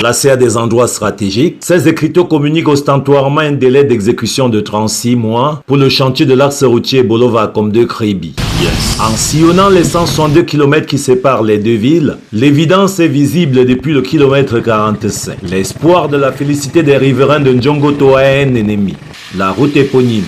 Placés à des endroits stratégiques, ces écriteaux communiquent ostentoirement un délai d'exécution de 36 mois pour le chantier de l'axe routier Bolova-Komde-Kribi. En sillonnant les 162 km qui séparent les deux villes, l'évidence est visible depuis le kilomètre 45. L'espoir de la félicité des riverains de Ndjongoto a un ennemi, la route éponyme.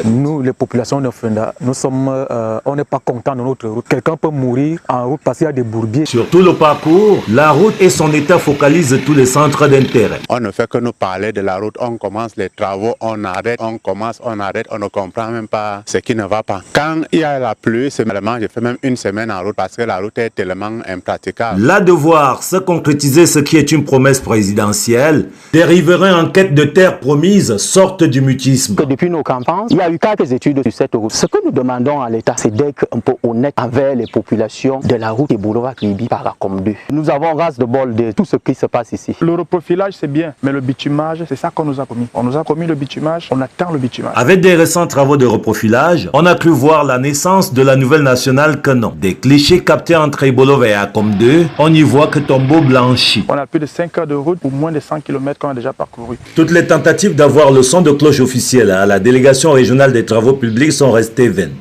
Nous, les populations de Fenda, on n'est pas contents de notre route. Quelqu'un peut mourir en route parce qu'il y a des bourbiers. Sur tout le parcours, la route et son état focalisent tous les centres d'intérêt. On ne fait que nous parler de la route, on commence les travaux, on arrête, on commence, on arrête, on ne comprend même pas ce qui ne va pas. Quand il y a la pluie, seulement je fais même une semaine en route parce que la route est tellement impraticable. Là de voir se concrétiser ce qui est une promesse présidentielle, des riverains en quête de terre promise sortent du mutisme. Depuis nos campagnes, il y a eu quelques études sur cette route. Ce que nous demandons à l'État, c'est d'être un peu honnête envers les populations de la route de Bolova-Kribi par la COM2. Nous avons race de bol de tout ce qui se passe ici. Le reprofilage, c'est bien, mais le bitumage, c'est ça qu'on nous a promis. On nous a promis le bitumage, on attend le bitumage. Avec des récents travaux de reprofilage, on a cru voir la naissance de la nouvelle nationale que non. Des clichés captés entre Bolova et ACOM2, on n'y voit que tombeau blanchi. On a plus de 5 heures de route pour moins de 100 km qu'on a déjà parcouru. Toutes les tentatives d'avoir le son de cloche officiel à la délégation régionale des travaux publics sont restées vaines.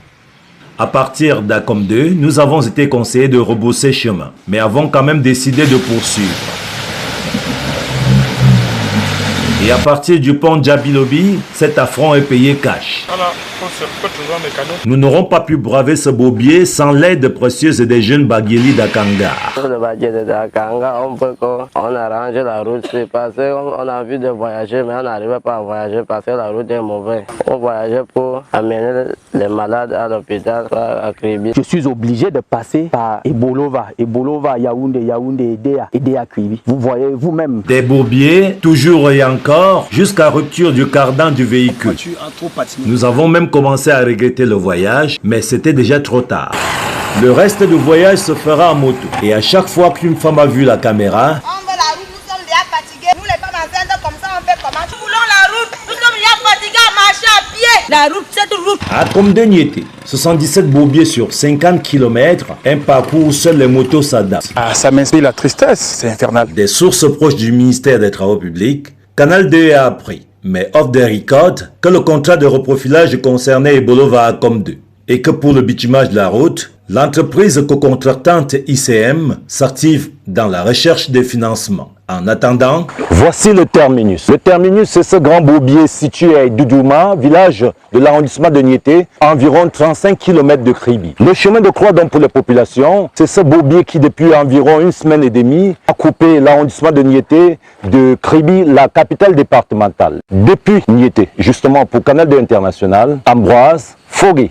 À partir d'ACOM2, nous avons été conseillés de rebrousser chemin, mais avons quand même décidé de poursuivre. Et à partir du pont Djabilobi, cet affront est payé cash. Nous n'aurons pas pu braver ce bourbier sans l'aide précieuse des jeunes Bagueli d'Akanga. On a rangé la route, c'est parce qu'on a vu de voyager, mais on n'arrivait pas à voyager parce que la route est mauvaise. On voyageait pour amener les malades à l'hôpital à Kribi. Je suis obligé de passer par Bolova, Yaoundé, Edea, Kribi. Vous voyez vous-même. Des bourbiers, toujours et encore, jusqu'à rupture du cardan du véhicule. Nous avons même commencé à regretter le voyage, mais c'était déjà trop tard. Le reste du voyage se fera en moto. Et à chaque fois qu'une femme a vu la caméra, on veut la route, nous sommes déjà fatigués. Nous les femmes enceintes comme ça, on fait comment? Nous voulons la route, nous sommes déjà fatigués à marcher à pied. La route, cette route. à Komde Niété, 77 bourbiers sur 50 km, un parcours où seules les motos s'adaptent. Ah, ça m'inspire la tristesse, c'est infernal. Des sources proches du ministère des Travaux publics, Canal 2 a appris, mais off the record, que le contrat de reprofilage concernait Bolova à COM2 et que pour le bitumage de la route, l'entreprise co-contractante ICM s'active dans la recherche des financements. En attendant, voici le terminus. Le terminus, c'est ce grand bourbier situé à Doudouma, village de l'arrondissement de Niété, à environ 35 km de Kribi. Le chemin de croix donc pour les populations, c'est ce bourbier qui depuis environ une semaine et demie a coupé l'arrondissement de Niété de Kribi, la capitale départementale. Depuis Niété, justement pour Canal 2 International, Ambroise Fogui.